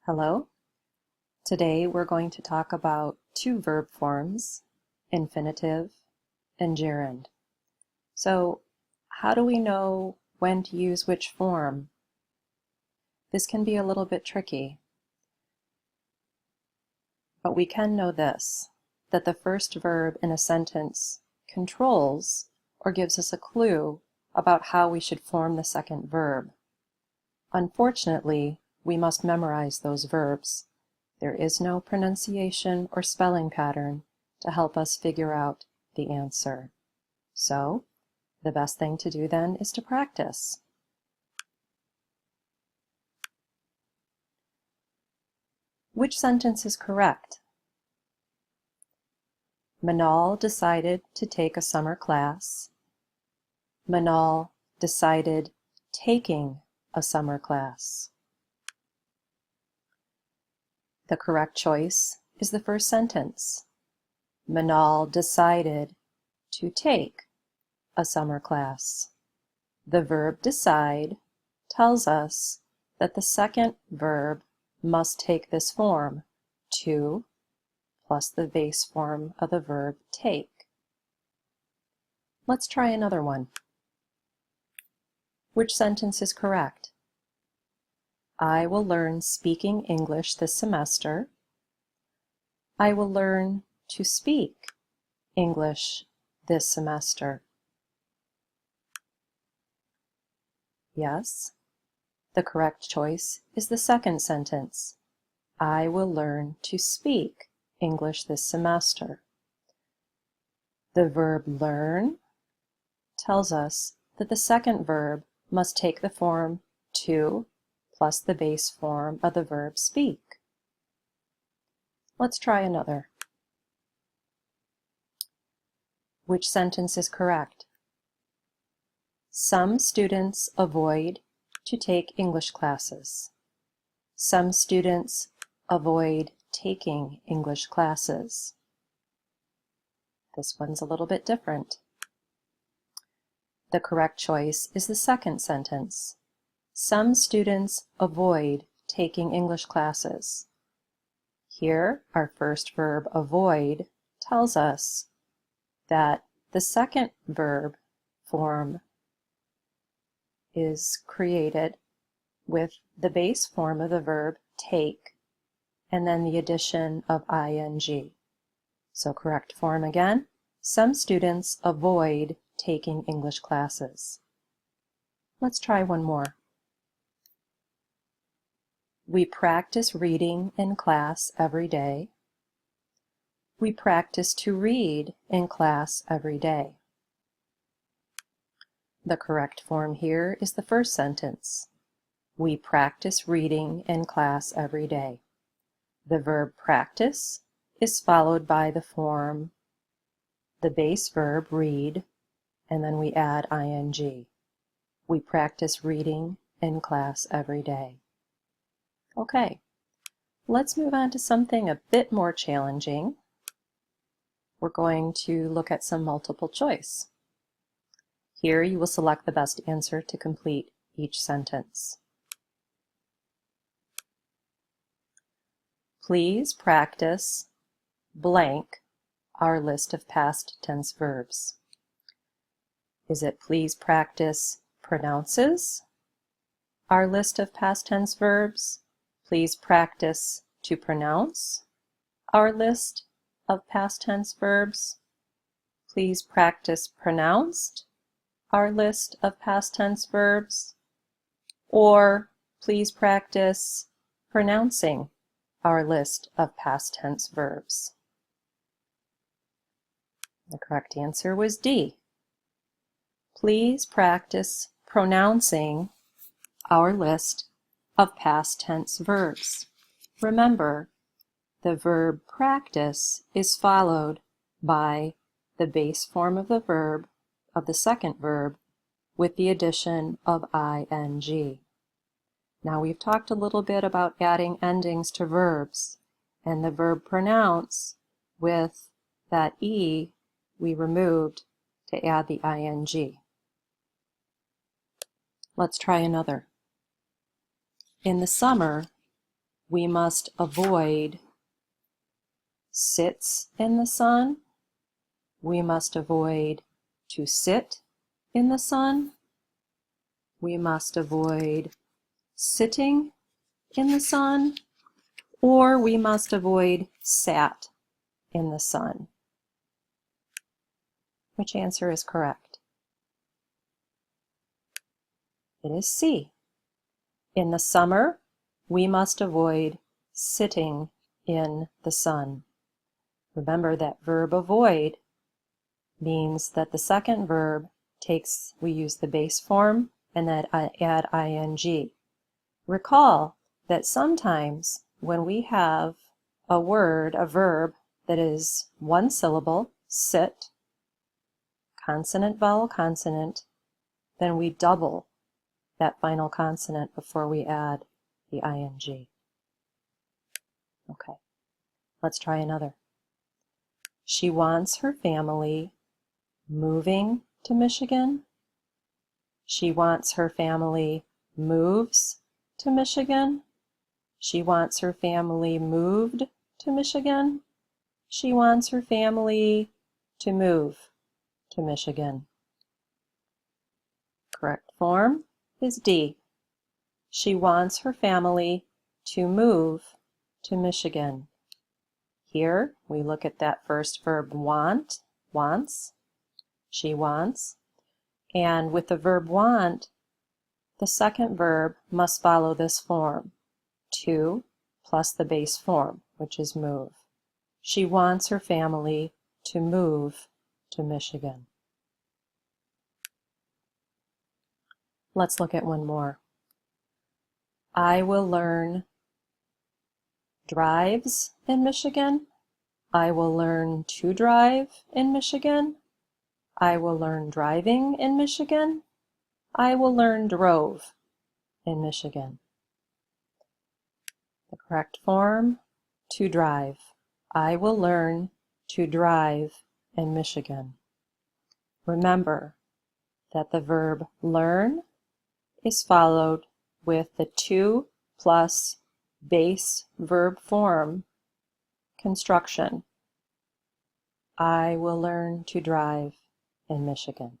Hello. Today we're going to talk about two verb forms, infinitive and gerund. So how do we know when to use which form? This can be a little bit tricky, but we can know this, that the first verb in a sentence controls or gives us a clue about how we should form the second verb. Unfortunately, we must memorize those verbs. There is no pronunciation or spelling pattern to help us figure out the answer. So, the best thing to do then is to practice. Which sentence is correct? Manal decided to take a summer class. Manal decided taking a summer class. The correct choice is the first sentence. Manal decided to take a summer class. The verb decide tells us that the second verb must take this form, to plus the base form of the verb take. Let's try another one. Which sentence is correct? I will learn speaking English this semester. I will learn to speak English this semester. Yes, the correct choice is the second sentence. I will learn to speak English this semester. The verb learn tells us that the second verb must take the form to plus the base form of the verb speak. Let's try another. Which sentence is correct? Some students avoid to take English classes. Some students avoid taking English classes. This one's a little bit different. The correct choice is the second sentence. Some students avoid taking English classes. Here, our first verb, avoid, tells us that the second verb form is created with the base form of the verb take and then the addition of ing. So correct form again, some students avoid taking English classes. Let's try one more. We practice reading in class every day. We practice to read in class every day. The correct form here is the first sentence. We practice reading in class every day. The verb practice is followed by the form, the base verb read, and then we add ing. We practice reading in class every day. Okay, let's move on to something a bit more challenging. We're going to look at some multiple choice. Here you will select the best answer to complete each sentence. Please practice blank our list of past tense verbs. Is it please practice pronounces our list of past tense verbs? Please practice to pronounce our list of past tense verbs. Please practice pronounced our list of past tense verbs. Or please practice pronouncing our list of past tense verbs. The correct answer was D. Please practice pronouncing our list of past tense verbs. Remember, the verb practice is followed by the base form of the verb, of the second verb, with the addition of ing. Now we've talked a little bit about adding endings to verbs, and the verb pronounce with that E we removed to add the ing. Let's try another. In the summer, we must avoid sits in the sun. We must avoid to sit in the sun. We must avoid sitting in the sun, or we must avoid sat in the sun. Which answer is correct? It is C. In the summer, we must avoid sitting in the sun. Remember that verb avoid means that the second verb we use the base form and then add ing. Recall that sometimes when we have a verb that is one syllable, sit, consonant, vowel, consonant, then we double that final consonant before we add the ing. Okay, let's try another. She wants her family moving to Michigan. She wants her family moves to Michigan. She wants her family moved to Michigan. She wants her family to move to Michigan. Correct form is D. She wants her family to move to Michigan. Here we look at that first verb want, wants. She wants. And with the verb want, the second verb must follow this form, to plus the base form, which is move. She wants her family to move to Michigan. Let's look at one more. I will learn drives in Michigan. I will learn to drive in Michigan. I will learn driving in Michigan. I will learn drove in Michigan. The correct form, to drive. I will learn to drive in Michigan. Remember that the verb learn is followed with the to plus base verb form construction. I will learn to drive in Michigan.